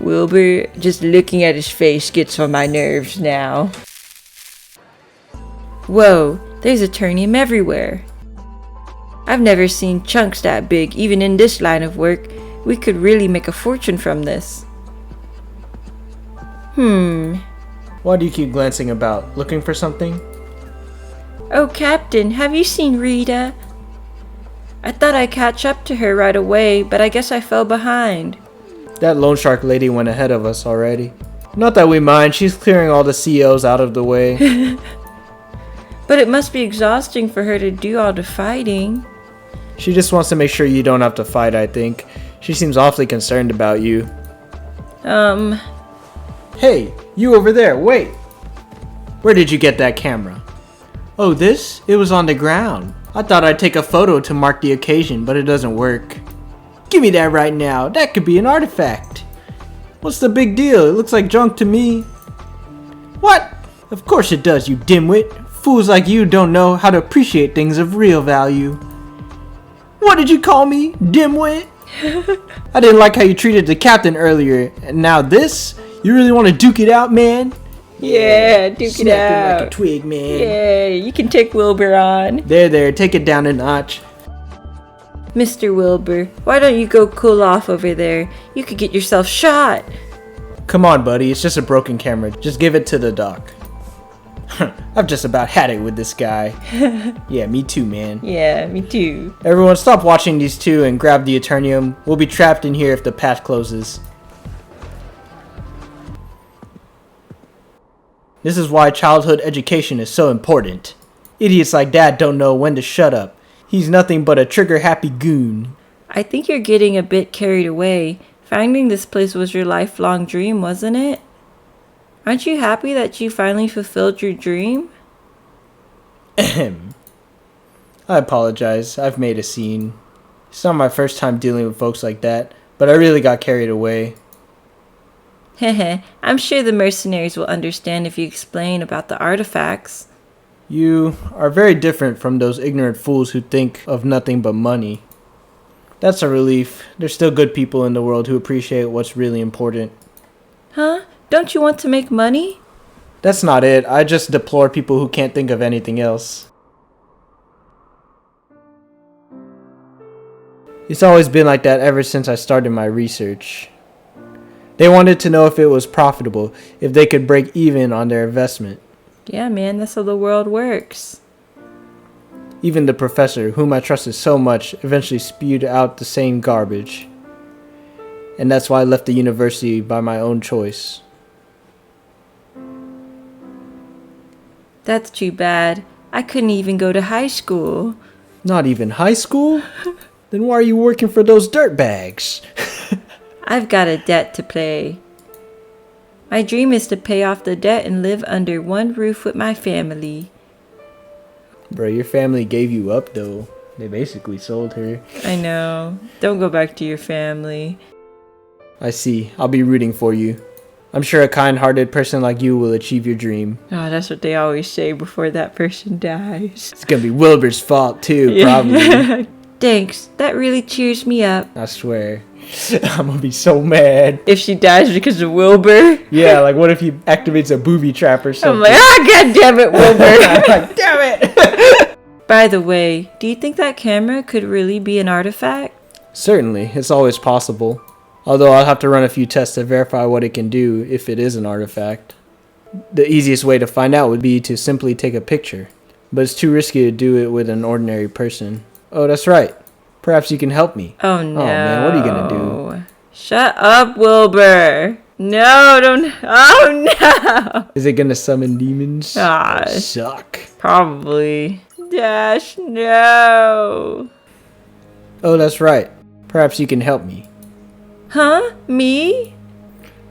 Wilbur, just looking at his face gets on my nerves now. Whoa, there's Eternium everywhere. I've never seen chunks that big, even in this line of work. We could really make a fortune from this. Why do you keep glancing about? Looking for something? Oh, Captain, have you seen Rita? I thought I'd catch up to her right away, but I guess I fell behind. That loan shark lady went ahead of us already. Not that we mind, she's clearing all the CEOs out of the way. But it must be exhausting for her to do all the fighting. She just wants to make sure you don't have to fight, I think. She seems awfully concerned about you. Hey, you over there, wait! Where did you get that camera? Oh, this? It was on the ground. I thought I'd take a photo to mark the occasion, but it doesn't work. Give me that right now, that could be an artifact. What's the big deal? It looks like junk to me. What? Of course it does, you dimwit. Fools like you don't know how to appreciate things of real value. What did you call me, dimwit? I didn't like how you treated the captain earlier, and now this? You really want to duke it out, man? Yeah, duke it out. Like a twig, man. Yeah, you can take Wilbur on. There, take it down a notch. Mr. Wilbur, why don't you go cool off over there? You could get yourself shot. Come on, buddy, it's just a broken camera. Just give it to the doc. I've just about had it with this guy. Yeah, me too, man. Yeah, me too. Everyone stop watching these two and grab the Eternium. We'll be trapped in here if the path closes. This is why childhood education is so important. Idiots like Dad don't know when to shut up. He's nothing but a trigger-happy goon. I think you're getting a bit carried away. Finding this place was your lifelong dream, wasn't it? Aren't you happy that you finally fulfilled your dream? Ahem. I apologize. I've made a scene. It's not my first time dealing with folks like that, but I really got carried away. Heh, I'm sure the mercenaries will understand if you explain about the artifacts. You are very different from those ignorant fools who think of nothing but money. That's a relief. There's still good people in the world who appreciate what's really important. Huh? Don't you want to make money? That's not it. I just deplore people who can't think of anything else. It's always been like that ever since I started my research. They wanted to know if it was profitable, if they could break even on their investment. Yeah, man, that's how the world works. Even the professor, whom I trusted so much, eventually spewed out the same garbage. And that's why I left the university by my own choice. That's too bad. I couldn't even go to high school. Not even high school? Then why are you working for those dirtbags? I've got a debt to pay. My dream is to pay off the debt and live under one roof with my family. Bro, your family gave you up though. They basically sold her. I know. Don't go back to your family. I see. I'll be rooting for you. I'm sure a kind-hearted person like you will achieve your dream. Oh, that's what they always say before that person dies. It's gonna be Wilbur's fault too, probably. Thanks. That really cheers me up. I swear. I'm gonna be so mad. If she dies because of Wilbur? Yeah, like what if he activates a booby trap or something? I'm like, god damn it, Wilbur. Like, damn it. By the way, do you think that camera could really be an artifact? Certainly, it's always possible. Although I'll have to run a few tests to verify what it can do if it is an artifact. The easiest way to find out would be to simply take a picture. But it's too risky to do it with an ordinary person. Oh, that's right. Perhaps you can help me. Oh no. Oh man, what are you gonna do? Shut up, Wilbur. No, don't. Oh no. Is it gonna summon demons? Ah, Suck. probably. Dash, no. Oh, that's right. Perhaps you can help me. Huh? Me?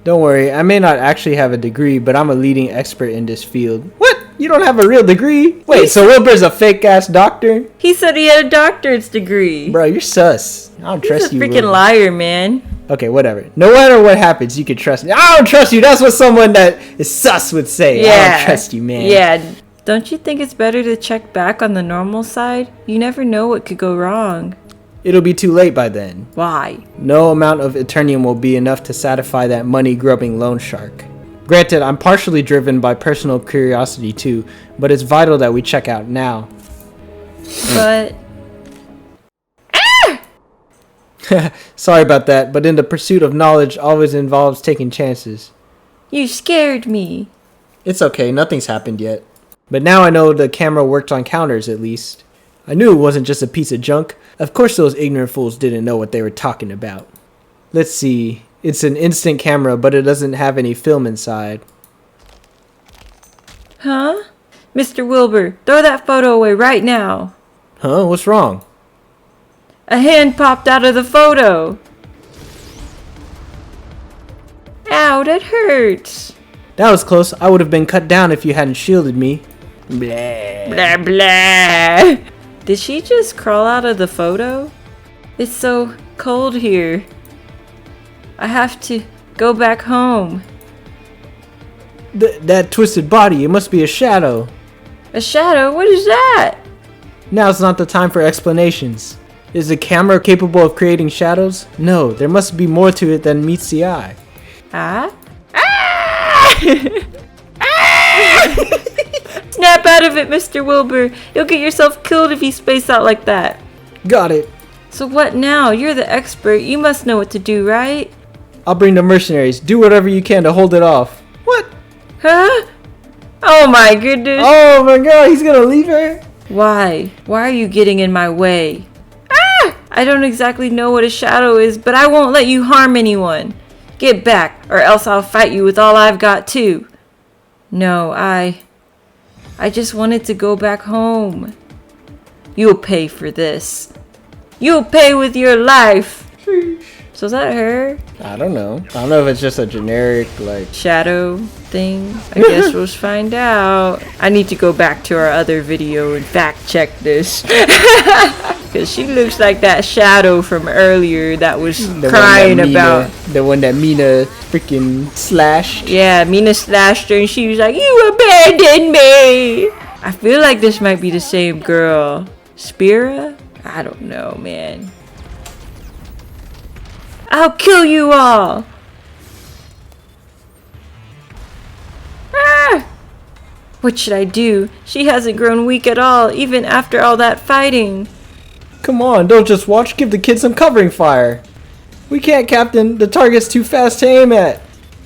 Don't worry, I may not actually have a degree, but I'm a leading expert in this field. What? You don't have a real degree? Wait, so Wilbur's a fake-ass doctor? He said he had a doctorate's degree. Bro, you're sus. I don't trust you, He's a freaking Wilbur. liar, man. Okay, whatever. No matter what happens, you can trust me. I don't trust you. That's what someone that is sus would say. Yeah. I don't trust you, man. Yeah. Don't you think it's better to check back on the normal side? You never know what could go wrong. It'll be too late by then. Why? No amount of Eternium will be enough to satisfy that money-grubbing loan shark. Granted, I'm partially driven by personal curiosity too, but it's vital that we check out now. But... Sorry about that, but in the pursuit of knowledge always involves taking chances. You scared me. It's okay, nothing's happened yet. But now I know the camera worked on counters at least. I knew it wasn't just a piece of junk. Of course those ignorant fools didn't know what they were talking about. Let's see. It's an instant camera, but it doesn't have any film inside. Huh? Mr. Wilbur, throw that photo away right now. Huh? What's wrong? A hand popped out of the photo. Ow, that hurts. That was close. I would have been cut down if you hadn't shielded me. Blah. Blah, blah. Did she just crawl out of the photo? It's so cold here. I have to go back home. That twisted body, it must be a shadow. A shadow? What is that? Now's not the time for explanations. Is the camera capable of creating shadows? No, there must be more to it than meets the eye. Ah? Ah! Snap out of it, Mr. Wilbur. You'll get yourself killed if you space out like that. Got it. So what now? You're the expert. You must know what to do, right? I'll bring the mercenaries. Do whatever you can to hold it off. What? Huh? Oh my goodness. Oh my god, he's gonna leave her? Why? Why are you getting in my way? Ah! I don't exactly know what a shadow is, but I won't let you harm anyone. Get back, or else I'll fight you with all I've got too. No, I just wanted to go back home. You'll pay for this. You'll pay with your life. So is that her? I don't know. I don't know if it's just a generic, like... shadow thing? I guess we'll find out. I need to go back to our other video and fact check this. Because she looks like that shadow from earlier that was crying about... The one that Mina freaking slashed. Yeah, Mina slashed her and she was like, you abandoned me! I feel like this might be the same girl. Spira? I don't know, man. I'll kill you all! Ah! What should I do? She hasn't grown weak at all, even after all that fighting. Come on, don't just watch. Give the kids some covering fire. We can't, Captain. The target's too fast to aim at.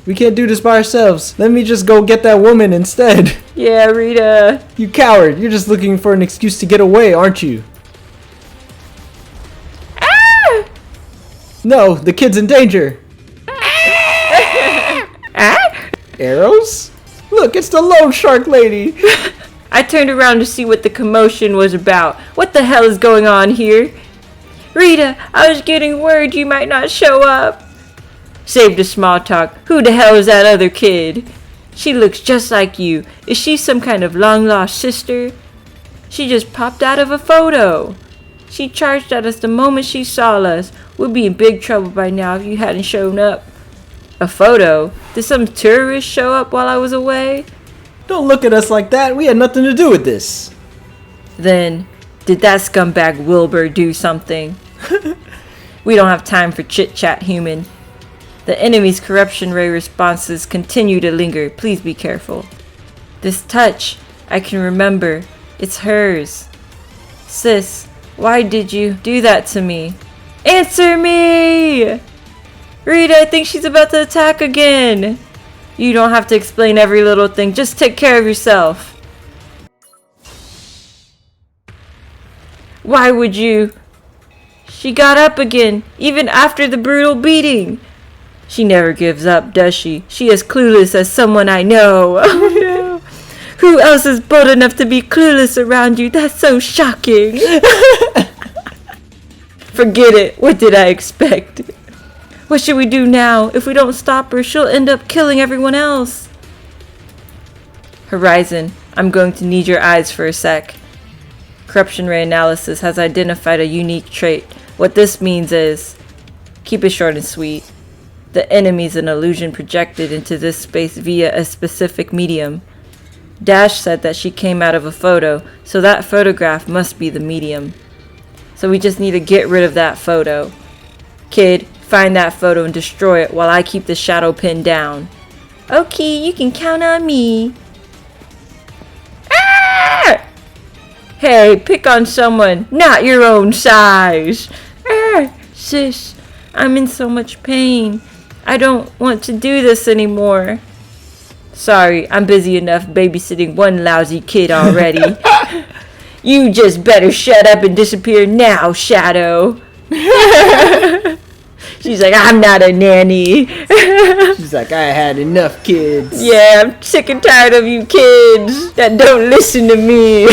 We can't do this by ourselves. Let me just go get that woman instead. Yeah, Rita. You coward. You're just looking for an excuse to get away, aren't you? No, the kid's in danger. Arrows? Look, it's the loan shark lady. I turned around to see what the commotion was about. What the hell is going on here? Rita, I was getting word you might not show up. Save the small talk. Who the hell is that other kid? She looks just like you. Is she some kind of long-lost sister? She just popped out of a photo. She charged at us the moment she saw us. We'd be in big trouble by now if you hadn't shown up. A photo? Did some tourist show up while I was away? Don't look at us like that. We had nothing to do with this. Then, did that scumbag Wilbur do something? We don't have time for chit-chat, human. The enemy's corruption ray responses continue to linger. Please be careful. This touch, I can remember. It's hers. Sis, why did you do that to me? Answer me! Rita, I think she's about to attack again. You don't have to explain every little thing. Just take care of yourself. Why would you? She got up again, even after the brutal beating. She never gives up, does she? She is clueless as someone I know. Oh no. Who else is bold enough to be clueless around you? That's so shocking. Forget it. What did I expect? What should we do now? If we don't stop her, she'll end up killing everyone else. Horizon, I'm going to need your eyes for a sec. Corruption ray analysis has identified a unique trait. What this means is, keep it short and sweet. The enemy's an illusion projected into this space via a specific medium. Dash said that she came out of a photo, so that photograph must be the medium. So we just need to get rid of that photo. Kid, find that photo and destroy it while I keep the shadow pinned down. Okay, you can count on me. Ah! Hey, pick on someone, not your own size. Ah, sis, I'm in so much pain. I don't want to do this anymore. Sorry, I'm busy enough babysitting one lousy kid already. You just better shut up and disappear now, Shadow. She's like, I'm not a nanny. She's like, I had enough kids. Yeah, I'm sick and tired of you kids that don't listen to me.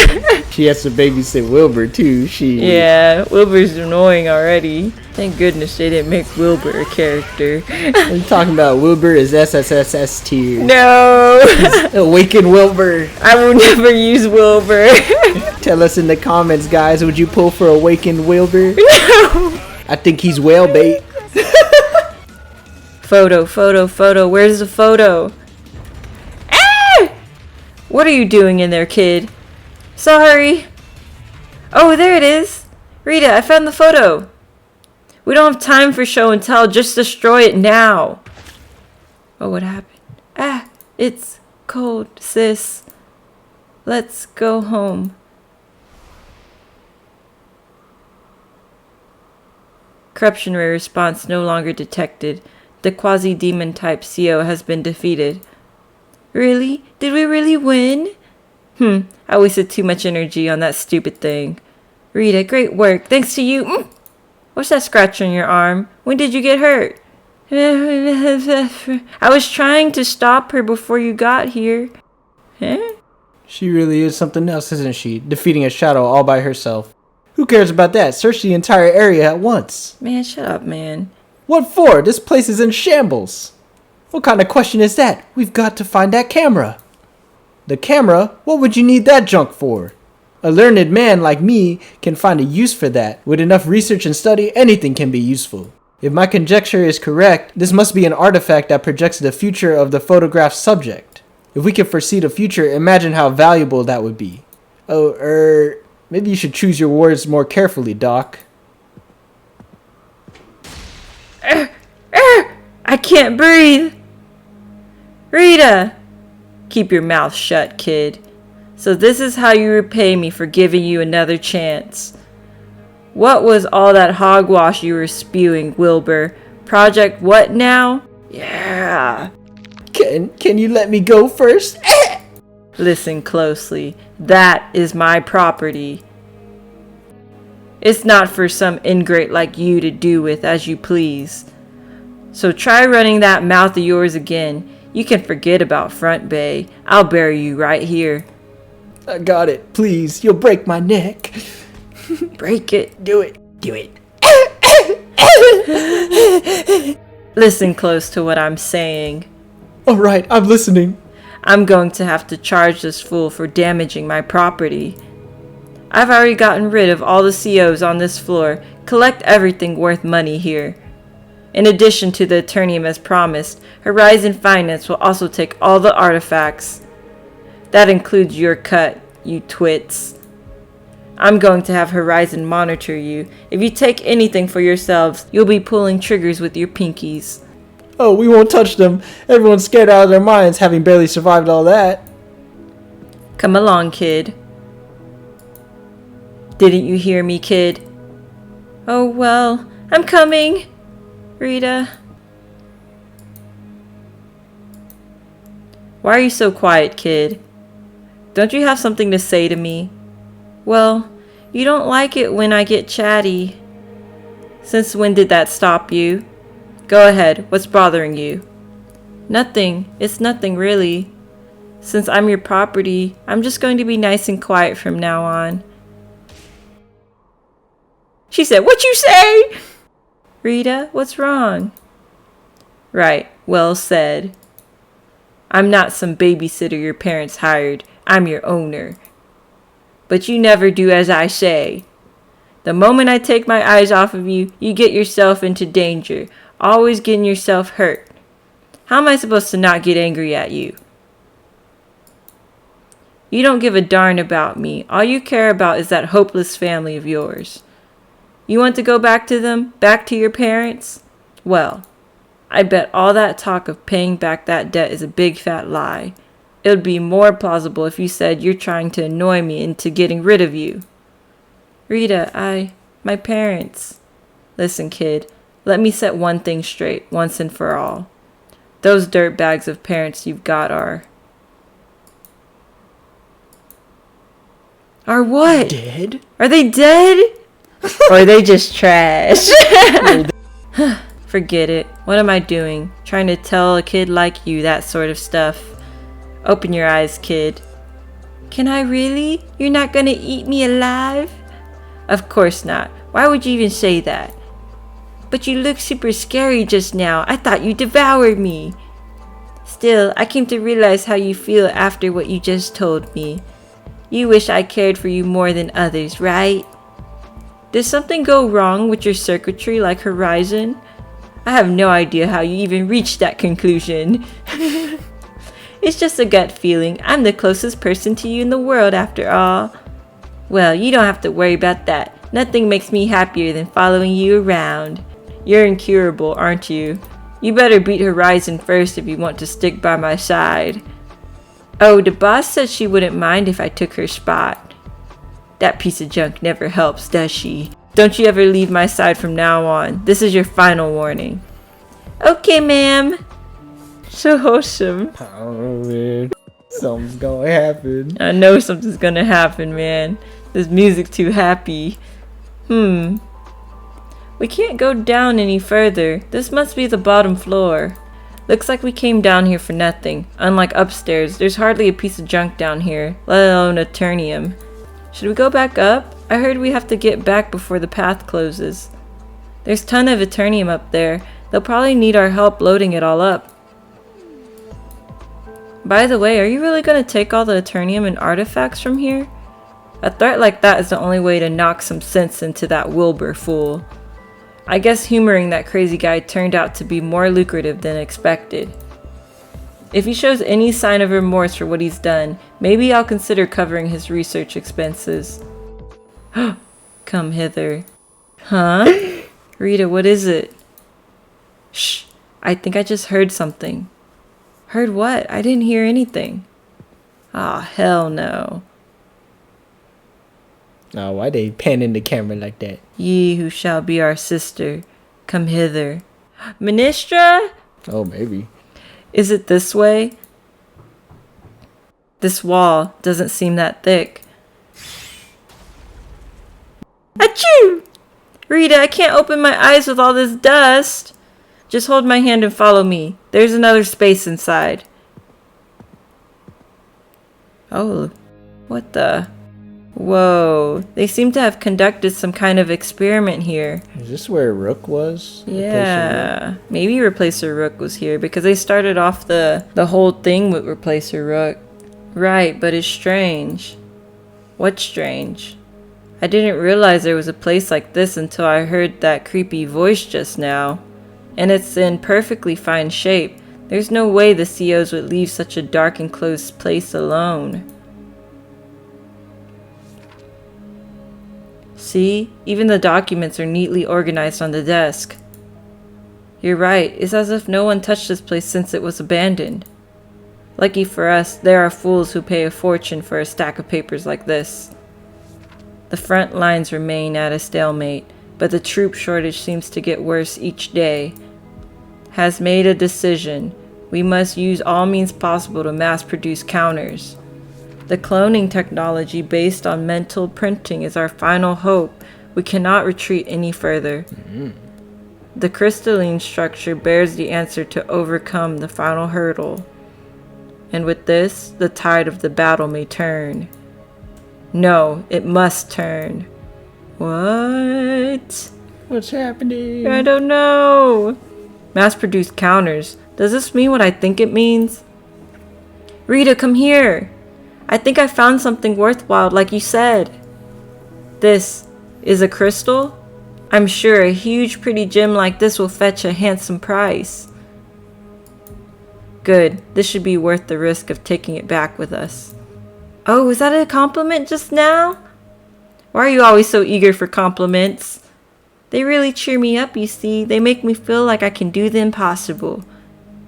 She has to babysit Wilbur too. Yeah, Wilbur's annoying already. Thank goodness they didn't make Wilbur a character. I'm talking about Wilbur is SSSS tier. No. Awaken Wilbur. I will never use Wilbur. Tell us in the comments, guys. Would you pull for Awakened Wilbur? No. I think he's whale bait. Photo. Where's the photo? Ah! What are you doing in there, kid? Sorry. Oh, there it is. Rita, I found the photo. We don't have time for show and tell. Just destroy it now. Oh, what happened? Ah, it's cold, sis. Let's go home. Corruption ray response no longer detected. The quasi-demon type CO has been defeated. Really? Did we really win? I wasted too much energy on that stupid thing. Rita, great work. Thanks to you. What's that scratch on your arm? When did you get hurt? I was trying to stop her before you got here. Huh? She really is something else, isn't she? Defeating a shadow all by herself. Who cares about that? Search the entire area at once. Man, shut up, man. What for? This place is in shambles. What kind of question is that? We've got to find that camera. The camera? What would you need that junk for? A learned man like me can find a use for that. With enough research and study, anything can be useful. If my conjecture is correct, this must be an artifact that projects the future of the photographed subject. If we can foresee the future, imagine how valuable that would be. Maybe you should choose your words more carefully, Doc. I can't breathe. Rita! Keep your mouth shut, kid. So this is how you repay me for giving you another chance. What was all that hogwash you were spewing, Wilbur? Project what now? Yeah. Can you let me go first? Listen closely. That is my property. It's not for some ingrate like you to do with as you please. So try running that mouth of yours again. You can forget about Front Bay. I'll bury you right here. I got it. Please, you'll break my neck. Break it. Do it. Listen close to what I'm saying. All right, I'm listening. I'm going to have to charge this fool for damaging my property. I've already gotten rid of all the COs on this floor. Collect everything worth money here. In addition to the Eternium as promised, Horizon Finance will also take all the artifacts. That includes your cut, you twits. I'm going to have Horizon monitor you. If you take anything for yourselves, you'll be pulling triggers with your pinkies. Oh, we won't touch them. Everyone's scared out of their minds, having barely survived all that. Come along, kid. Didn't you hear me, kid? Oh, well, I'm coming. Rita. Why are you so quiet, kid? Don't you have something to say to me? Well, you don't like it when I get chatty. Since when did that stop you? Go ahead, what's bothering you? Nothing. It's nothing really. Since I'm your property, I'm just going to be nice and quiet from now on. She said, "What you say?" Rita, what's wrong? Right, well said. I'm not some babysitter your parents hired. I'm your owner. But you never do as I say. The moment I take my eyes off of you, you get yourself into danger. Always getting yourself hurt. How am I supposed to not get angry at you? You don't give a darn about me. All you care about is that hopeless family of yours. You want to go back to them? Back to your parents? Well, I bet all that talk of paying back that debt is a big fat lie. It would be more plausible if you said you're trying to annoy me into getting rid of you. Rita, my parents. Listen, kid, let me set one thing straight, once and for all. Those dirtbags of parents you've got are what? Dead? Are they dead? Or are they just trash? Forget it. What am I doing? Trying to tell a kid like you that sort of stuff. Open your eyes, kid. Can I really? You're not gonna eat me alive? Of course not. Why would you even say that? But you look super scary just now. I thought you devoured me. Still, I came to realize how you feel after what you just told me. You wish I cared for you more than others, right? Did something go wrong with your circuitry like Horizon? I have no idea how you even reached that conclusion. It's just a gut feeling. I'm the closest person to you in the world after all. Well, you don't have to worry about that. Nothing makes me happier than following you around. You're incurable, aren't you? You better beat Horizon first if you want to stick by my side. Oh, the boss said she wouldn't mind if I took her spot. That piece of junk never helps, does she? Don't you ever leave my side from now on. This is your final warning. Okay, ma'am. So wholesome. Oh, man. Something's gonna happen. I know something's gonna happen, man. This music's too happy. We can't go down any further. This must be the bottom floor. Looks like we came down here for nothing. Unlike upstairs, there's hardly a piece of junk down here, let alone Eternium. Should we go back up? I heard we have to get back before the path closes. There's a ton of Eternium up there. They'll probably need our help loading it all up. By the way, are you really going to take all the Eternium and artifacts from here? A threat like that is the only way to knock some sense into that Wilbur fool. I guess humoring that crazy guy turned out to be more lucrative than expected. If he shows any sign of remorse for what he's done, maybe I'll consider covering his research expenses. Come hither. Huh? Rita, what is it? Shh, I think I just heard something. Heard what? I didn't hear anything. Ah, hell no. Oh, why they panning the camera like that? Ye who shall be our sister, come hither. Ministra? Oh, maybe. Is it this way? This wall doesn't seem that thick. Achoo! Rita, I can't open my eyes with all this dust. Just hold my hand and follow me. There's another space inside. Oh, what the? Whoa, they seem to have conducted some kind of experiment here. Is this where Rook was? Yeah, maybe Replacer Rook was here because they started off the whole thing with Replacer Rook. Right, but it's strange. What's strange? I didn't realize there was a place like this until I heard that creepy voice just now. And it's in perfectly fine shape. There's no way the COs would leave such a dark and closed place alone. See? Even the documents are neatly organized on the desk. You're right. It's as if no one touched this place since it was abandoned. Lucky for us, there are fools who pay a fortune for a stack of papers like this. The front lines remain at a stalemate, but the troop shortage seems to get worse each day. Has made a decision. We must use all means possible to mass-produce counters. The cloning technology based on mental printing is our final hope. We cannot retreat any further. The crystalline structure bears the answer to overcome the final hurdle. And with this, the tide of the battle may turn. No, it must turn. What? What's happening? I don't know. Mass-produced counters. Does this mean what I think it means? Rita, come here. I think I found something worthwhile, like you said. This is a crystal? I'm sure a huge, pretty gem like this will fetch a handsome price. Good. This should be worth the risk of taking it back with us. Oh, was that a compliment just now? Why are you always so eager for compliments? They really cheer me up, you see. They make me feel like I can do the impossible.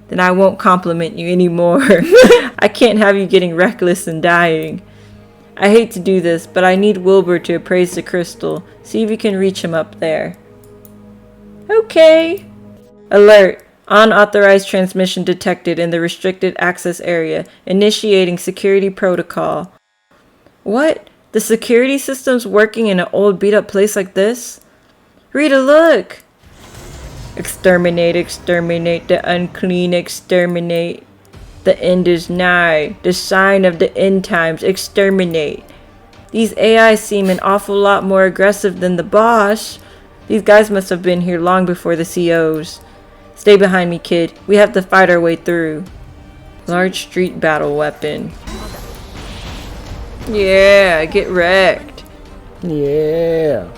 Then I won't compliment you anymore. I can't have you getting reckless and dying. I hate to do this, but I need Wilbur to appraise the crystal. See if you can reach him up there. Okay. Alert. Unauthorized transmission detected in the restricted access area. Initiating security protocol. What? The security system's working in an old beat-up place like this? Rita, look! Exterminate, exterminate, the unclean, exterminate. The end is nigh. The sign of the end times, exterminate. These AIs seem an awful lot more aggressive than the boss. These guys must have been here long before the COs. Stay behind me, kid. We have to fight our way through. Large street battle weapon. Yeah, get wrecked. Yeah.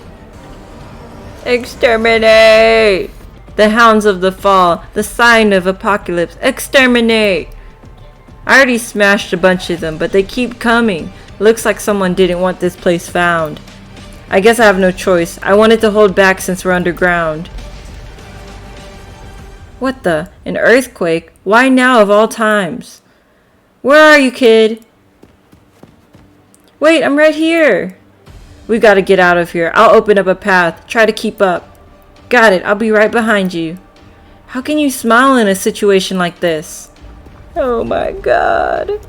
Exterminate! The hounds of the fall, the sign of apocalypse. Exterminate! I already smashed a bunch of them, but they keep coming. Looks like someone didn't want this place found. I guess I have no choice. I wanted to hold back since we're underground. What the? An earthquake? Why now of all times? Where are you, kid? Wait, I'm right here. We've got to get out of here. I'll open up a path. Try to keep up. Got it. I'll be right behind you. How can you smile in a situation like this? Oh my god.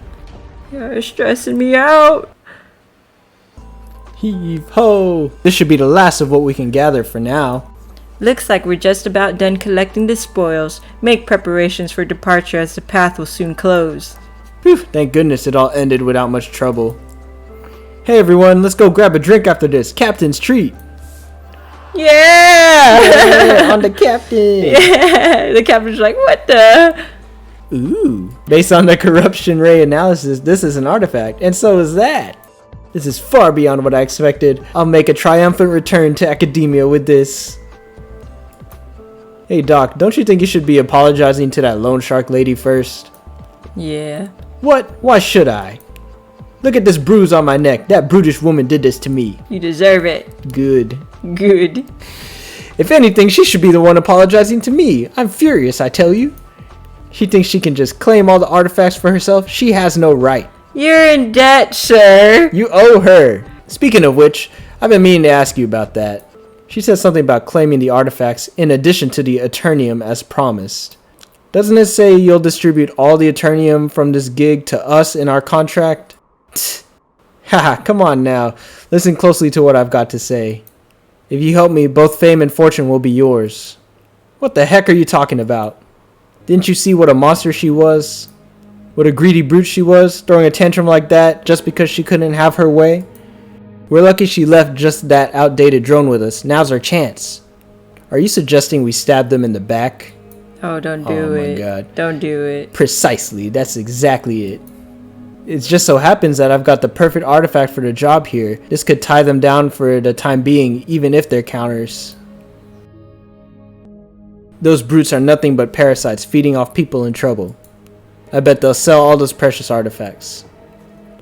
You're stressing me out. Heave ho! This should be the last of what we can gather for now. Looks like we're just about done collecting the spoils. Make preparations for departure as the path will soon close. Whew, thank goodness it all ended without much trouble. Hey everyone, let's go grab a drink after this. Captain's treat. Yeah! On the captain. Yeah! The captain's like, what the? Ooh. Based on the corruption ray analysis, this is an artifact, and so is that. This is far beyond what I expected. I'll make a triumphant return to academia with this. Hey Doc, don't you think you should be apologizing to that loan shark lady first? Yeah. What? Why should I? Look at this bruise on my neck. That brutish woman did this to me. You deserve it. Good. Good. If anything, she should be the one apologizing to me. I'm furious, I tell you. She thinks she can just claim all the artifacts for herself. She has no right. You're in debt, sir. You owe her. Speaking of which, I've been meaning to ask you about that. She said something about claiming the artifacts in addition to the Eternium as promised. Doesn't it say you'll distribute all the Eternium from this gig to us in our contract? Haha, come on now. Listen closely to what I've got to say. If you help me, both fame and fortune will be yours. What the heck are you talking about? Didn't you see what a monster she was? What a greedy brute she was, throwing a tantrum like that just because she couldn't have her way? We're lucky she left just that outdated drone with us. Now's our chance. Are you suggesting we stab them in the back? Oh, don't do it. Oh my god. Don't do it. Precisely. That's exactly it. It just so happens that I've got the perfect artifact for the job here. This could tie them down for the time being, even if they're counters. Those brutes are nothing but parasites feeding off people in trouble. I bet they'll sell all those precious artifacts.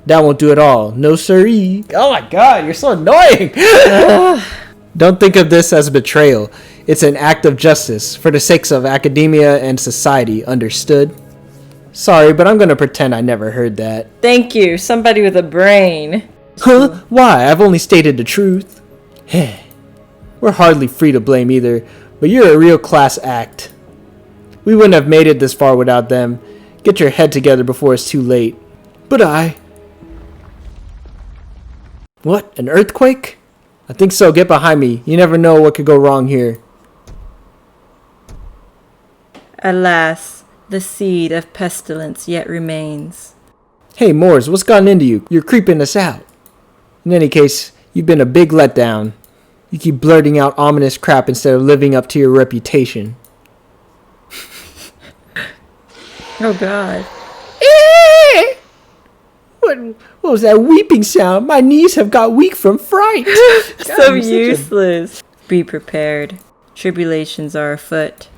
That won't do it all. No siree. Oh my god, you're so annoying! Don't think of this as betrayal. It's an act of justice for the sakes of academia and society, understood? Sorry, but I'm gonna pretend I never heard that. Thank you. Somebody with a brain. Huh? Why? I've only stated the truth. We're hardly free to blame either, but you're a real class act. We wouldn't have made it this far without them. Get your head together before it's too late. But What? An earthquake? I think so. Get behind me. You never know what could go wrong here. Alas, the seed of pestilence yet remains. Hey, Moors, what's gotten into you? You're creeping us out. In any case, you've been a big letdown. You keep blurting out ominous crap instead of living up to your reputation. Oh god. What was that weeping sound? My knees have got weak from fright. So useless. Be prepared. Tribulations are afoot.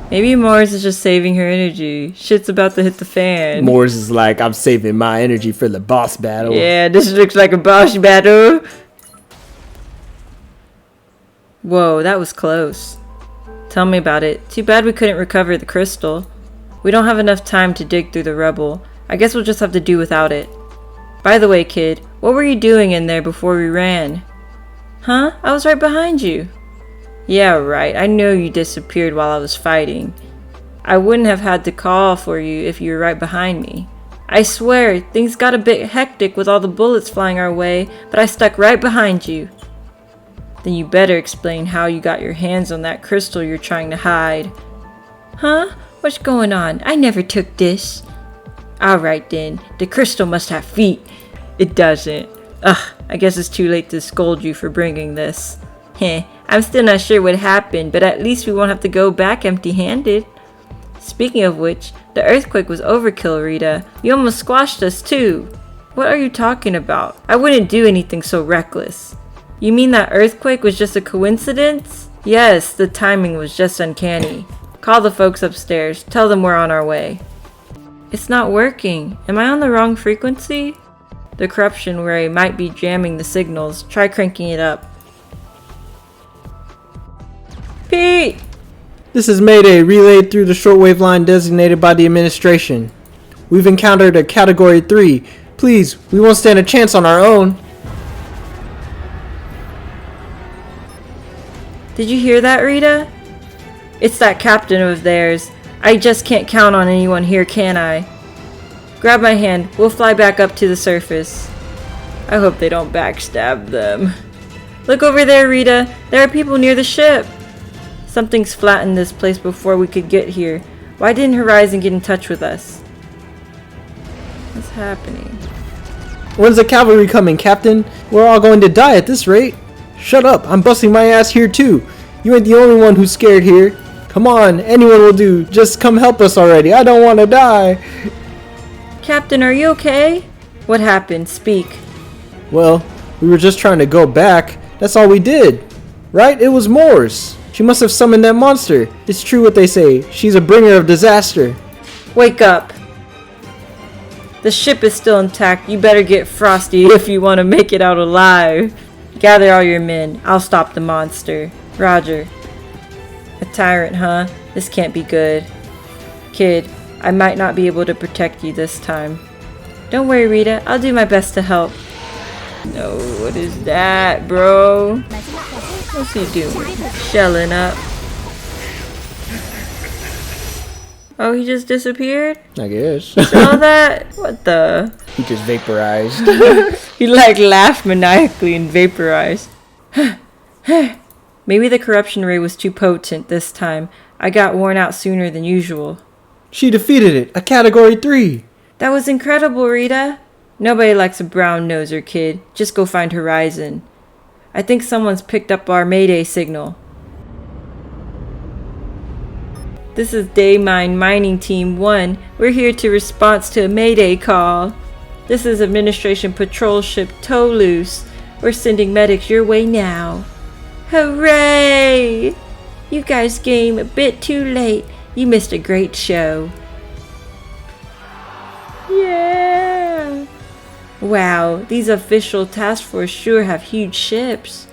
Maybe Mars is just saving her energy. Shit's about to hit the fan. Moors is like, I'm saving my energy for the boss battle. Yeah, this looks like a boss battle. Whoa, that was close. Tell me about it. Too bad we couldn't recover the crystal. We don't have enough time to dig through the rubble. I guess we'll just have to do without it. By the way, kid, what were you doing in there before we ran? Huh? I was right behind you. Yeah, right. I know you disappeared while I was fighting. I wouldn't have had to call for you if you were right behind me. I swear, things got a bit hectic with all the bullets flying our way, but I stuck right behind you. Then you better explain how you got your hands on that crystal you're trying to hide. Huh? What's going on? I never took this. Alright then, the crystal must have feet. It doesn't. Ugh, I guess it's too late to scold you for bringing this. Heh, I'm still not sure what happened, but at least we won't have to go back empty-handed. Speaking of which, the earthquake was overkill, Rita. You almost squashed us too. What are you talking about? I wouldn't do anything so reckless. You mean that earthquake was just a coincidence? Yes, the timing was just uncanny. Call the folks upstairs. Tell them we're on our way. It's not working. Am I on the wrong frequency? The corruption ray might be jamming the signals. Try cranking it up. Pete! This is Mayday, relayed through the shortwave line designated by the administration. We've encountered a Category 3. Please, we won't stand a chance on our own. Did you hear that, Rita? It's that captain of theirs. I just can't count on anyone here, can I? Grab my hand. We'll fly back up to the surface. I hope they don't backstab them. Look over there, Rita. There are people near the ship. Something's flattened this place before we could get here. Why didn't Horizon get in touch with us? What's happening? When's the cavalry coming, Captain? We're all going to die at this rate. Shut up, I'm busting my ass here too. You ain't the only one who's scared here. Come on, anyone will do. Just come help us already. I don't want to die. Captain, are you okay? What happened? Speak. Well, we were just trying to go back. That's all we did. Right? It was Morse. She must have summoned that monster. It's true what they say. She's a bringer of disaster. Wake up. The ship is still intact. You better get frosty if you want to make it out alive. Gather all your men. I'll stop the monster. Roger. A tyrant, huh? This can't be good. Kid, I might not be able to protect you this time. Don't worry, Rita. I'll do my best to help. No, what is that, bro? What's he doing? Shelling up. Oh, he just disappeared? I guess. Saw that? What the? He just vaporized. He like laughed maniacally and vaporized. Maybe the corruption ray was too potent this time. I got worn out sooner than usual. She defeated it. A Category 3. That was incredible, Rita. Nobody likes a brown noser, kid. Just go find Horizon. I think someone's picked up our Mayday signal. This is Daymine Mining Team 1. We're here to respond to a Mayday call. This is Administration Patrol Ship Toulouse. We're sending medics your way now. Hooray! You guys came a bit too late. You missed a great show. Yeah! Wow, these official task force sure have huge ships.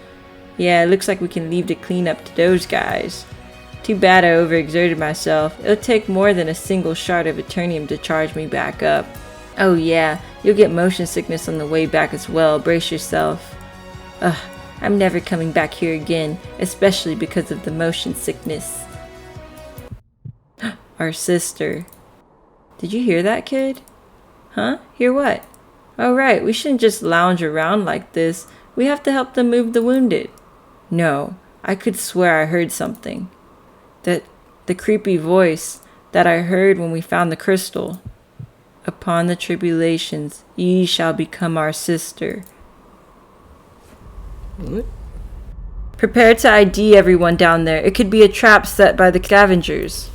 Yeah, it looks like we can leave the cleanup to those guys. Too bad I overexerted myself. It'll take more than a single shard of Eternium to charge me back up. Oh yeah, you'll get motion sickness on the way back as well. Brace yourself. Ugh, I'm never coming back here again, especially because of the motion sickness. Our sister. Did you hear that, kid? Huh? Hear what? Oh right, we shouldn't just lounge around like this. We have to help them move the wounded. No, I could swear I heard something. The creepy voice that I heard when we found the crystal. Upon the tribulations, ye shall become our sister. What? Prepare to ID everyone down there. It could be a trap set by the scavengers.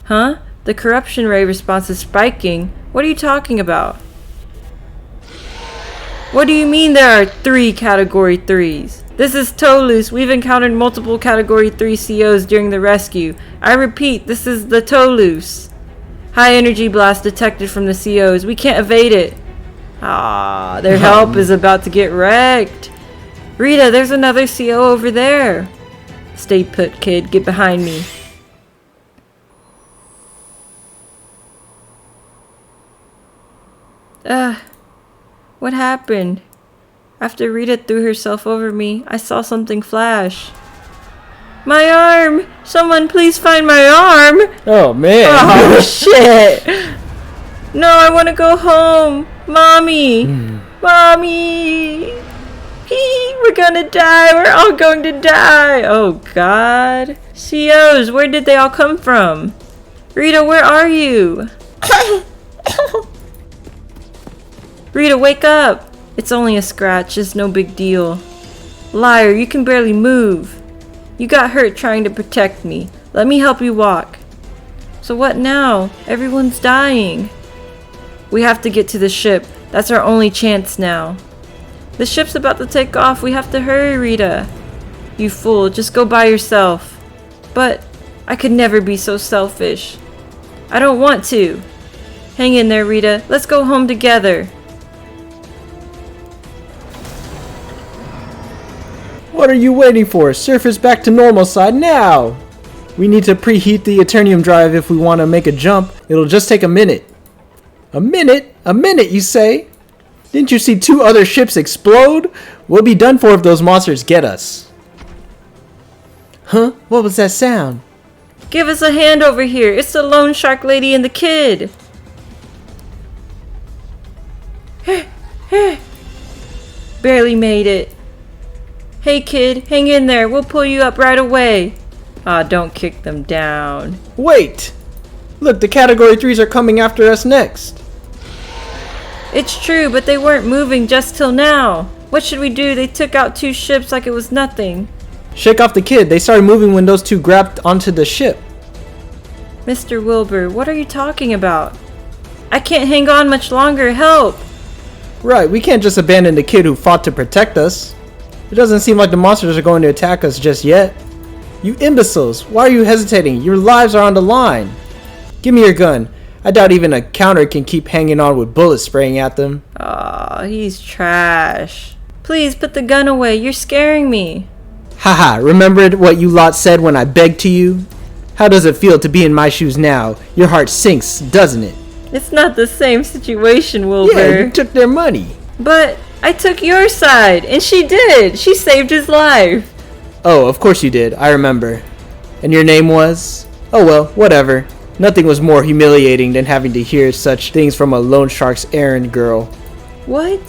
Huh? The corruption ray response is spiking. What are you talking about? What do you mean there are 3 Category 3s? This is Toulouse. We've encountered multiple Category 3 COs during the rescue. I repeat, this is the Toulouse. High energy blast detected from the COs. We can't evade it. Ah, their help is about to get wrecked. Rita, there's another CO over there. Stay put, kid. Get behind me. What happened? After Rita threw herself over me, I saw something flash. My arm! Someone please find my arm! Oh, man. Oh, shit! No, I want to go home! Mommy! Mommy! We're gonna die! We're all going to die! Oh, God. COs, where did they all come from? Rita, where are you? Rita, wake up! It's only a scratch, it's no big deal. Liar, you can barely move. You got hurt trying to protect me. Let me help you walk. So what now? Everyone's dying. We have to get to the ship. That's our only chance now. The ship's about to take off. We have to hurry, Rita. You fool, just go by yourself. But I could never be so selfish. I don't want to. Hang in there, Rita. Let's go home together. What are you waiting for? Surface back to normal side now! We need to preheat the Eternium drive if we want to make a jump. It'll just take a minute. A minute? A minute, you say? Didn't you see 2 other ships explode? We'll be done for if those monsters get us. Huh? What was that sound? Give us a hand over here. It's the lone shark lady and the kid. Barely made it. Hey kid, hang in there. We'll pull you up right away. Ah, don't kick them down. Wait! Look, the Category 3s are coming after us next. It's true, but they weren't moving just till now. What should we do? They took out 2 ships like it was nothing. Shake off the kid. They started moving when those 2 grabbed onto the ship. Mr. Wilbur, what are you talking about? I can't hang on much longer. Help! Right, we can't just abandon the kid who fought to protect us. It doesn't seem like the monsters are going to attack us just yet. You imbeciles, why are you hesitating? Your lives are on the line. Give me your gun. I doubt even a counter can keep hanging on with bullets spraying at them. Aw, he's trash. Please put the gun away. You're scaring me. Haha, remember what you lot said when I begged to you? How does it feel to be in my shoes now? Your heart sinks, doesn't it? It's not the same situation, Wilbur. Yeah, you took their money. But I took your side, and she did. She saved his life. Oh, of course you did. I remember. And your name was? Oh well, whatever. Nothing was more humiliating than having to hear such things from a loan shark's errand girl. What?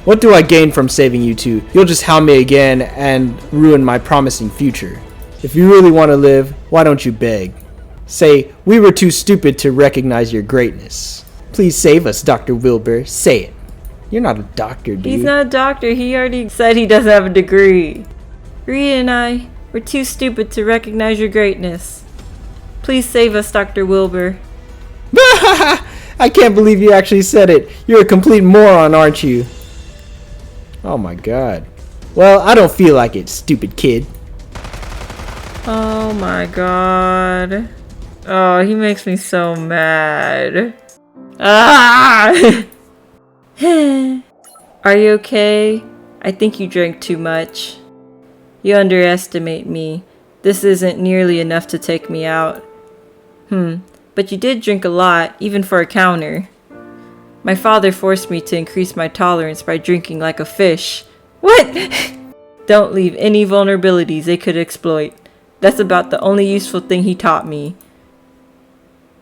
What do I gain from saving you two? You'll just hound me again and ruin my promising future. If you really want to live, why don't you beg? Say, we were too stupid to recognize your greatness. Please save us, Dr. Wilbur. Say it. You're not a doctor, dude. He's not a doctor. He already said he doesn't have a degree. Rita and I were too stupid to recognize your greatness. Please save us, Dr. Wilbur. I can't believe you actually said it. You're a complete moron, aren't you? Oh my god. Well, I don't feel like it, stupid kid. Oh my god. Oh, he makes me so mad. Ah! Are you okay? I think you drank too much. You underestimate me. This isn't nearly enough to take me out. But you did drink a lot, even for a counter. My father forced me to increase my tolerance by drinking like a fish. What? Don't leave any vulnerabilities they could exploit. That's about the only useful thing he taught me.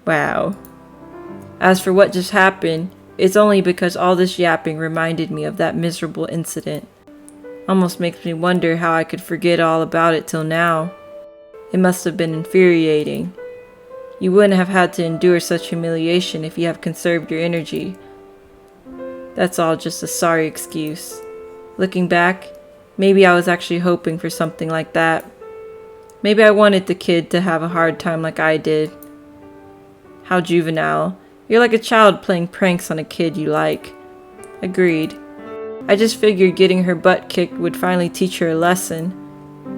Wow. As for what just happened, it's only because all this yapping reminded me of that miserable incident. Almost makes me wonder how I could forget all about it till now. It must have been infuriating. You wouldn't have had to endure such humiliation if you have conserved your energy. That's all just a sorry excuse. Looking back, maybe I was actually hoping for something like that. Maybe I wanted the kid to have a hard time like I did. How juvenile. You're like a child playing pranks on a kid you like. Agreed. I just figured getting her butt kicked would finally teach her a lesson.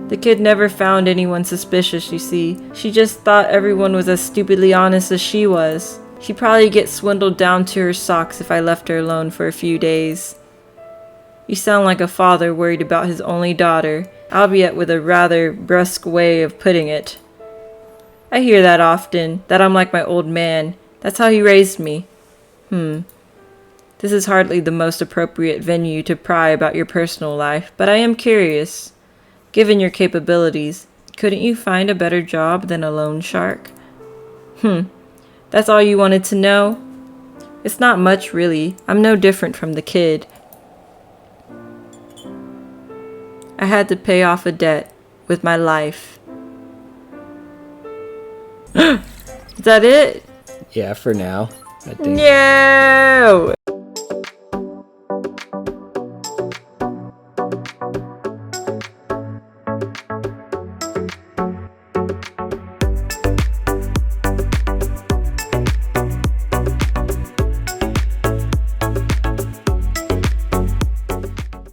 The kid never found anyone suspicious, you see. She just thought everyone was as stupidly honest as she was. She'd probably get swindled down to her socks if I left her alone for a few days. You sound like a father worried about his only daughter, albeit with a rather brusque way of putting it. I hear that often, that I'm like my old man. That's how he raised me. This is hardly the most appropriate venue to pry about your personal life, but I am curious. Given your capabilities, couldn't you find a better job than a loan shark? That's all you wanted to know? It's not much, really. I'm no different from the kid. I had to pay off a debt with my life. Is that it? Yeah, for now, I think. No!